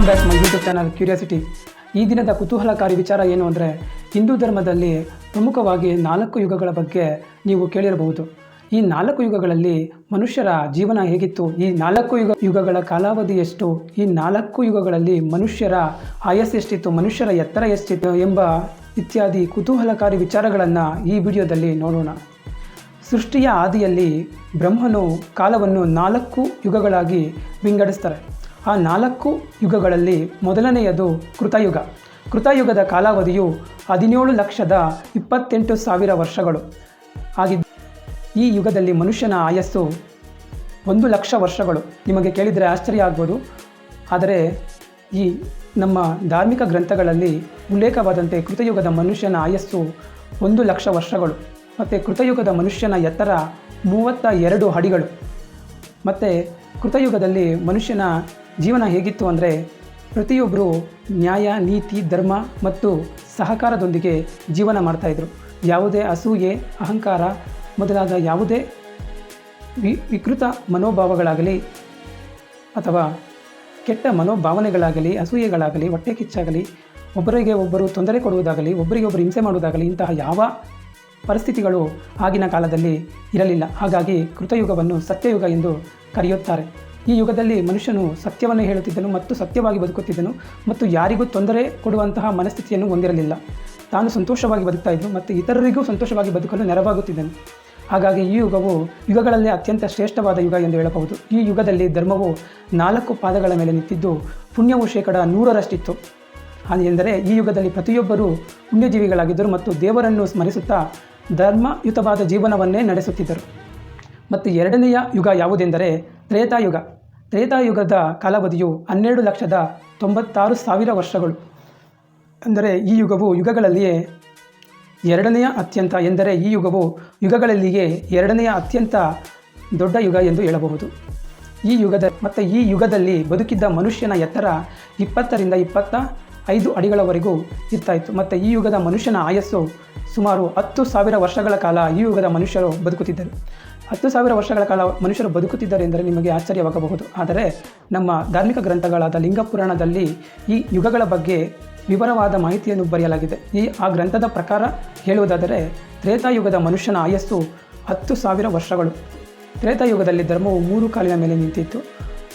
Welcome back my YouTube channel curiosity. ಈ ದಿನದ ಕುತೂಹಲಕಾರಿ ವಿಚಾರ ಏನು ಅಂದರೆ, ಹಿಂದೂ ಧರ್ಮದಲ್ಲಿ ಪ್ರಮುಖವಾಗಿ 4 ಯುಗಗಳ ಬಗ್ಗೆ ನೀವು ಕೇಳಿರಬಹುದು. ಈ 4 ಯುಗಗಳಲ್ಲಿ ಮನುಷ್ಯರ ಜೀವನ ಹೇಗಿತ್ತು, ಈ 4 ಯುಗಗಳ ಕಾಲಾವಧಿ ಎಷ್ಟು, ಈ 4 ಯುಗಗಳಲ್ಲಿ ಮನುಷ್ಯರ ಆಯಸ್ಸು ಎಷ್ಟಿತ್ತು, ಮನುಷ್ಯರ ಎತ್ತರ ಎಷ್ಟಿತ್ತು ಎಂಬ ಇತ್ಯಾದಿ ಕುತೂಹಲಕಾರಿ ವಿಚಾರಗಳನ್ನು ಈ ವಿಡಿಯೋದಲ್ಲಿ ನೋಡೋಣ. ಸೃಷ್ಟಿಯ ಆದಿಯಲ್ಲಿ ಬ್ರಹ್ಮನು ಕಾಲವನ್ನು 4 ಯುಗಗಳಾಗಿ ವಿಂಗಡಿಸ್ತಾರೆ. ಆ 4 ಯುಗಗಳಲ್ಲಿ ಮೊದಲನೆಯದು ಕೃತಯುಗ. ಕೃತಯುಗದ ಕಾಲಾವಧಿಯು 17,28,000 ವರ್ಷಗಳು ಆಗಿದ್ದು, ಈ ಯುಗದಲ್ಲಿ ಮನುಷ್ಯನ ಆಯಸ್ಸು 1,00,000 ವರ್ಷಗಳು. ನಿಮಗೆ ಕೇಳಿದರೆ ಆಶ್ಚರ್ಯ ಆಗ್ಬೋದು, ಆದರೆ ಈ ನಮ್ಮ ಧಾರ್ಮಿಕ ಗ್ರಂಥಗಳಲ್ಲಿ ಉಲ್ಲೇಖವಾದಂತೆ ಕೃತಯುಗದ ಮನುಷ್ಯನ ಆಯಸ್ಸು 1,00,000 ವರ್ಷಗಳು. ಮತ್ತು ಕೃತಯುಗದ ಮನುಷ್ಯನ ಎತ್ತರ 32 ಅಡಿಗಳು. ಮತ್ತು ಕೃತಯುಗದಲ್ಲಿ ಮನುಷ್ಯನ ಜೀವನ ಹೇಗಿತ್ತು ಅಂದರೆ, ಪ್ರತಿಯೊಬ್ಬರು ನ್ಯಾಯ, ನೀತಿ, ಧರ್ಮ ಮತ್ತು ಸಹಕಾರದೊಂದಿಗೆ ಜೀವನ ಮಾಡ್ತಾಯಿದ್ರು. ಯಾವುದೇ ಅಸೂಯೆ, ಅಹಂಕಾರ ಮೊದಲಾದ ಯಾವುದೇ ವಿಕೃತ ಮನೋಭಾವಗಳಾಗಲಿ ಅಥವಾ ಕೆಟ್ಟ ಮನೋಭಾವನೆಗಳಾಗಲಿ, ಅಸೂಯೆಗಳಾಗಲಿ, ಹೊಟ್ಟೆ ಕಿಚ್ಚಾಗಲಿ, ಒಬ್ಬರಿಗೆ ಒಬ್ಬರು ತೊಂದರೆ ಕೊಡುವುದಾಗಲಿ, ಒಬ್ಬರಿಗೊಬ್ಬರು ಹಿಂಸೆ ಮಾಡುವುದಾಗಲಿ, ಇಂತಹ ಯಾವ ಪರಿಸ್ಥಿತಿಗಳು ಆಗಿನ ಕಾಲದಲ್ಲಿ ಇರಲಿಲ್ಲ. ಹಾಗಾಗಿ ಕೃತಯುಗವನ್ನು ಸತ್ಯಯುಗ ಎಂದು ಕರೆಯುತ್ತಾರೆ. ಈ ಯುಗದಲ್ಲಿ ಮನುಷ್ಯನು ಸತ್ಯವನ್ನು ಹೇಳುತ್ತಿದ್ದನು ಮತ್ತು ಸತ್ಯವಾಗಿ ಬದುಕುತ್ತಿದ್ದನು ಮತ್ತು ಯಾರಿಗೂ ತೊಂದರೆ ಕೊಡುವಂತಹ ಮನಸ್ಥಿತಿಯನ್ನು ಹೊಂದಿರಲಿಲ್ಲ. ತಾನು ಸಂತೋಷವಾಗಿ ಬದುಕ್ತಾ ಇದ್ದನು ಮತ್ತು ಇತರರಿಗೂ ಸಂತೋಷವಾಗಿ ಬದುಕಲು ನೆರವಾಗುತ್ತಿದ್ದನು. ಹಾಗಾಗಿ ಈ ಯುಗವು ಯುಗಗಳಲ್ಲಿ ಅತ್ಯಂತ ಶ್ರೇಷ್ಠವಾದ ಯುಗ ಎಂದು ಹೇಳಬಹುದು. ಈ ಯುಗದಲ್ಲಿ ಧರ್ಮವು 4 ಪಾದಗಳ ಮೇಲೆ ನಿಂತಿದ್ದು, ಪುಣ್ಯವು 100%ರಷ್ಟಿತ್ತು. ಎಂದರೆ ಈ ಯುಗದಲ್ಲಿ ಪ್ರತಿಯೊಬ್ಬರೂ ಪುಣ್ಯಜೀವಿಗಳಾಗಿದ್ದರು ಮತ್ತು ದೇವರನ್ನು ಸ್ಮರಿಸುತ್ತಾ ಧರ್ಮಯುತವಾದ ಜೀವನವನ್ನೇ ನಡೆಸುತ್ತಿದ್ದರು. ಮತ್ತು ಎರಡನೆಯ ಯುಗ ಯಾವುದೆಂದರೆ ತ್ರೇತಾಯುಗ. ತ್ರೇತಾಯುಗದ ಕಾಲಾವಧಿಯು 12,96,000 ವರ್ಷಗಳು. ಅಂದರೆ ಈ ಯುಗವು ಯುಗಗಳಲ್ಲಿಯೇ ಎರಡನೆಯ ಅತ್ಯಂತ, ಎಂದರೆ ಈ ಯುಗವು ಯುಗಗಳಲ್ಲಿಯೇ ಎರಡನೆಯ ಅತ್ಯಂತ ದೊಡ್ಡ ಯುಗ ಎಂದು ಹೇಳಬಹುದು. ಈ ಯುಗದಲ್ಲಿ ಬದುಕಿದ್ದ ಮನುಷ್ಯನ ಎತ್ತರ 20ರಿಂದ 25 ಅಡಿಗಳವರೆಗೂ ಇರ್ತಾಯಿತ್ತು. ಮತ್ತು ಈ ಯುಗದ ಮನುಷ್ಯನ ಆಯಸ್ಸು ಸುಮಾರು 10,000 ವರ್ಷಗಳ ಕಾಲ ಈ ಯುಗದ ಮನುಷ್ಯರು ಬದುಕುತ್ತಿದ್ದರು. 10,000 ವರ್ಷಗಳ ಕಾಲ ಮನುಷ್ಯರು ಬದುಕುತ್ತಿದ್ದಾರೆ ಎಂದರೆ ನಿಮಗೆ ಆಶ್ಚರ್ಯವಾಗಬಹುದು. ಆದರೆ ನಮ್ಮ ಧಾರ್ಮಿಕ ಗ್ರಂಥಗಳಾದ ಲಿಂಗ ಪುರಾಣದಲ್ಲಿ ಈ ಯುಗಗಳ ಬಗ್ಗೆ ವಿವರವಾದ ಮಾಹಿತಿಯನ್ನು ಬರೆಯಲಾಗಿದೆ. ಆ ಗ್ರಂಥದ ಪ್ರಕಾರ ಹೇಳುವುದಾದರೆ, ತ್ರೇತಾಯುಗದ ಮನುಷ್ಯನ ಆಯಸ್ಸು 10,000 ವರ್ಷಗಳು. ತ್ರೇತಾಯುಗದಲ್ಲಿ ಧರ್ಮವು 3 ಕಾಲಿನ ಮೇಲೆ ನಿಂತಿತ್ತು.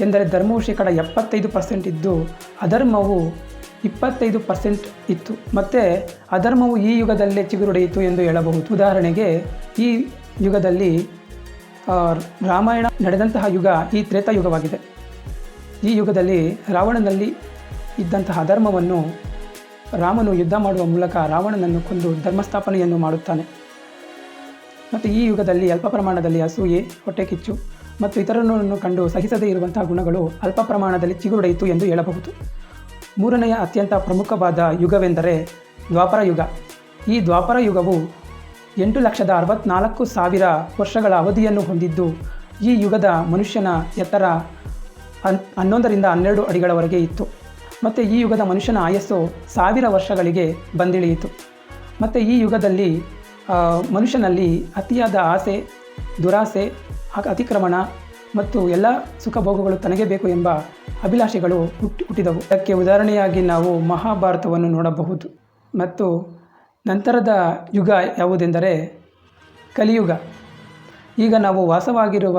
ಎಂದರೆ ಧರ್ಮವು 75% ಇದ್ದು, ಅಧರ್ಮವು 25% ಇತ್ತು. ಮತ್ತು ಅಧರ್ಮವು ಈ ಯುಗದಲ್ಲೇ ಚಿಗುರೊಡೆಯಿತು ಎಂದು ಹೇಳಬಹುದು. ಉದಾಹರಣೆಗೆ, ಈ ಯುಗದಲ್ಲಿ ರಾಮಾಯಣ ನಡೆದಂತಹ ಯುಗ ಈ ತ್ರೇತಾಯುಗವಾಗಿದೆ. ಈ ಯುಗದಲ್ಲಿ ರಾವಣನಲ್ಲಿ ಇದ್ದಂತಹ ಅಧರ್ಮವನ್ನು ರಾಮನು ಯುದ್ಧ ಮಾಡುವ ಮೂಲಕ ರಾವಣನನ್ನು ಕೊಂದು ಧರ್ಮಸ್ಥಾಪನೆಯನ್ನು ಮಾಡುತ್ತಾನೆ. ಮತ್ತು ಈ ಯುಗದಲ್ಲಿ ಅಲ್ಪ ಪ್ರಮಾಣದಲ್ಲಿ ಅಸೂಯೆ, ಹೊಟ್ಟೆಕಿಚ್ಚು ಮತ್ತು ಇತರರನ್ನು ಕಂಡು ಸಹಿಸದೇ ಇರುವಂತಹ ಗುಣಗಳು ಅಲ್ಪ ಪ್ರಮಾಣದಲ್ಲಿ ಚಿಗುರೊಡೆಯಿತು ಎಂದು ಹೇಳಬಹುದು. ಮೂರನೆಯ ಅತ್ಯಂತ ಪ್ರಮುಖವಾದ ಯುಗವೆಂದರೆ ದ್ವಾಪರ ಯುಗ. ಈ ದ್ವಾಪರ ಯುಗವು 8,64,000 ವರ್ಷಗಳ ಅವಧಿಯನ್ನು ಹೊಂದಿದ್ದು, ಈ ಯುಗದ ಮನುಷ್ಯನ ಎತ್ತರ 11ರಿಂದ 12 ಅಡಿಗಳವರೆಗೆ ಇತ್ತು. ಮತ್ತು ಈ ಯುಗದ ಮನುಷ್ಯನ ಆಯಸ್ಸು 1000 ವರ್ಷಗಳಿಗೆ ಬಂದಿಳಿಯಿತು. ಮತ್ತು ಈ ಯುಗದಲ್ಲಿ ಮನುಷ್ಯನಲ್ಲಿ ಅತಿಯಾದ ಆಸೆ, ದುರಾಸೆ, ಅತಿಕ್ರಮಣ ಮತ್ತು ಎಲ್ಲ ಸುಖಭೋಗಗಳು ತನಗೆ ಬೇಕು ಎಂಬ ಅಭಿಲಾಷೆಗಳು ಹುಟ್ಟಿದವು. ಇದಕ್ಕೆ ಉದಾಹರಣೆಯಾಗಿ ನಾವು ಮಹಾಭಾರತವನ್ನು ನೋಡಬಹುದು. ಮತ್ತು ನಂತರದ ಯುಗ ಯಾವುದೆಂದರೆ ಕಲಿಯುಗ. ಈಗ ನಾವು ವಾಸವಾಗಿರುವ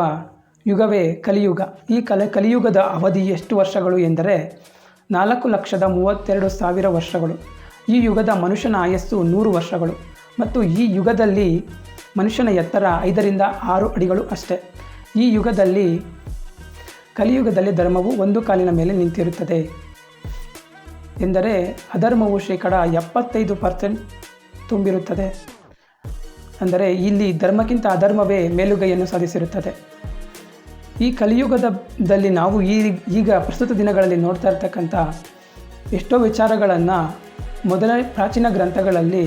ಯುಗವೇ ಕಲಿಯುಗ. ಈ ಕಲಿಯುಗದ ಅವಧಿ ಎಷ್ಟು ವರ್ಷಗಳು ಎಂದರೆ 4,32,000 ವರ್ಷಗಳು. ಈ ಯುಗದ ಮನುಷ್ಯನ ಆಯಸ್ಸು 100 ವರ್ಷಗಳು. ಮತ್ತು ಈ ಯುಗದಲ್ಲಿ ಮನುಷ್ಯನ ಎತ್ತರ 5ರಿಂದ 6 ಅಡಿಗಳು ಅಷ್ಟೇ. ಈ ಕಲಿಯುಗದಲ್ಲಿ ಧರ್ಮವು 1 ಕಾಲಿನ ಮೇಲೆ ನಿಂತಿರುತ್ತದೆ. ಎಂದರೆ ಅಧರ್ಮವು 75% ತುಂಬಿರುತ್ತದೆ. ಅಂದರೆ ಇಲ್ಲಿ ಧರ್ಮಕ್ಕಿಂತ ಅಧರ್ಮವೇ ಮೇಲುಗೈಯನ್ನು ಸಾಧಿಸಿರುತ್ತದೆ. ಈ ಕಲಿಯುಗದಲ್ಲಿ ನಾವು ಈಗ ಪ್ರಸ್ತುತ ದಿನಗಳಲ್ಲಿ ನೋಡ್ತಾ ಇರ್ತಕ್ಕಂಥ ಎಷ್ಟೋ ವಿಚಾರಗಳನ್ನು ಮೊದಲ ಪ್ರಾಚೀನ ಗ್ರಂಥಗಳಲ್ಲಿ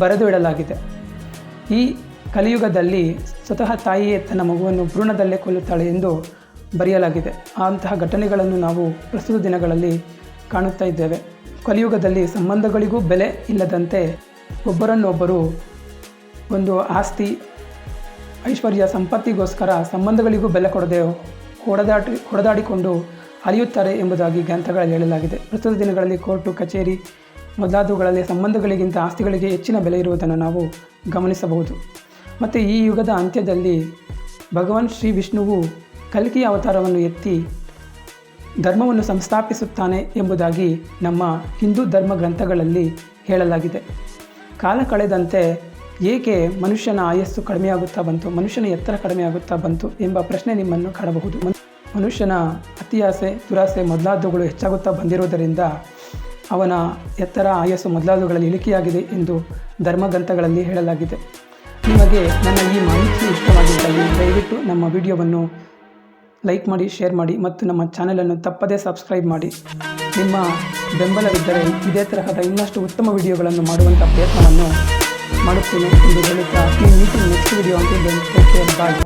ಬರೆದು ಇಡಲಾಗಿದೆ. ಈ ಕಲಿಯುಗದಲ್ಲಿ ಸ್ವತಃ ತಾಯಿಯೇ ತನ್ನ ಮಗುವನ್ನು ಭ್ರೂಣದಲ್ಲೇ ಕೊಲ್ಲುತ್ತಾಳೆ ಎಂದು ಬರೆಯಲಾಗಿದೆ. ಅಂತಹ ಘಟನೆಗಳನ್ನು ನಾವು ಪ್ರಸ್ತುತ ದಿನಗಳಲ್ಲಿ ಕಾಣುತ್ತಾ ಇದ್ದೇವೆ. ಕಲಿಯುಗದಲ್ಲಿ ಸಂಬಂಧಗಳಿಗೂ ಬೆಲೆ ಇಲ್ಲದಂತೆ ಒಬ್ಬರನ್ನೊಬ್ಬರು ಒಂದು ಆಸ್ತಿ, ಐಶ್ವರ್ಯ, ಸಂಪತ್ತಿಗೋಸ್ಕರ ಸಂಬಂಧಗಳಿಗೂ ಬೆಲೆ ಕೊಡದೆ ಹೊಡೆದಾಡಿಕೊಂಡು ಅಲಿಯುತ್ತಾರೆ ಎಂಬುದಾಗಿ ಗ್ರಂಥಗಳಲ್ಲಿ ಹೇಳಲಾಗಿದೆ. ಪ್ರಸ್ತುತ ದಿನಗಳಲ್ಲಿ ಕೋರ್ಟು, ಕಚೇರಿ ಮೊದಲಾದವುಗಳಲ್ಲಿ ಸಂಬಂಧಗಳಿಗಿಂತ ಆಸ್ತಿಗಳಿಗೆ ಹೆಚ್ಚಿನ ಬೆಲೆ ಇರುವುದನ್ನು ನಾವು ಗಮನಿಸಬಹುದು. ಮತ್ತು ಈ ಯುಗದ ಅಂತ್ಯದಲ್ಲಿ ಭಗವಾನ್ ಶ್ರೀ ವಿಷ್ಣುವು ಕಲ್ಕಿಯ ಅವತಾರವನ್ನು ಎತ್ತಿ ಧರ್ಮವನ್ನು ಸಂಸ್ಥಾಪಿಸುತ್ತಾನೆ ಎಂಬುದಾಗಿ ನಮ್ಮ ಹಿಂದೂ ಧರ್ಮ ಗ್ರಂಥಗಳಲ್ಲಿ ಹೇಳಲಾಗಿದೆ. ಕಾಲ ಕಳೆದಂತೆ ಏಕೆ ಮನುಷ್ಯನ ಆಯಸ್ಸು ಕಡಿಮೆಯಾಗುತ್ತಾ ಬಂತು, ಮನುಷ್ಯನ ಎತ್ತರ ಕಡಿಮೆಯಾಗುತ್ತಾ ಬಂತು ಎಂಬ ಪ್ರಶ್ನೆ ನಿಮ್ಮನ್ನು ಕಾಡಬಹುದು. ಮನುಷ್ಯನ ಅತಿಯಾಸೆ, ದುರಾಸೆ ಮೊದಲಾದವುಗಳು ಹೆಚ್ಚಾಗುತ್ತಾ ಬಂದಿರುವುದರಿಂದ ಅವನ ಎತ್ತರ, ಆಯಸ್ಸು ಮೊದಲಾದವುಗಳಲ್ಲಿ ಇಳಿಕೆಯಾಗಿದೆ ಎಂದು ಧರ್ಮಗ್ರಂಥಗಳಲ್ಲಿ ಹೇಳಲಾಗಿದೆ. ನಿಮಗೆ ನನ್ನ ಈ ಮಾಹಿತಿ ಇಷ್ಟವಾಗಿದ್ದಲ್ಲಿ ದಯವಿಟ್ಟು ನಮ್ಮ ವಿಡಿಯೋವನ್ನು ಲೈಕ್ ಮಾಡಿ, ಶೇರ್ ಮಾಡಿ ಮತ್ತು ನಮ್ಮ ಚಾನಲನ್ನು ತಪ್ಪದೇ ಸಬ್ಸ್ಕ್ರೈಬ್ ಮಾಡಿ. ನಿಮ್ಮ ಬೆಂಬಲವಿದ್ದರೆ ಇದೇ ತರಹದ ಇನ್ನಷ್ಟು ಉತ್ತಮ ವಿಡಿಯೋಗಳನ್ನು ಮಾಡುವಂಥ ಪ್ರಯತ್ನವನ್ನು ಮಾಡುತ್ತೇನೆ ಎಂದು ಹೇಳುತ್ತಾ ಈ ಮೀಟಿಂಗ್ ನೆಕ್ಸ್ಟ್ ವಿಡಿಯೋ ಅಂತ ಬಾಯ್.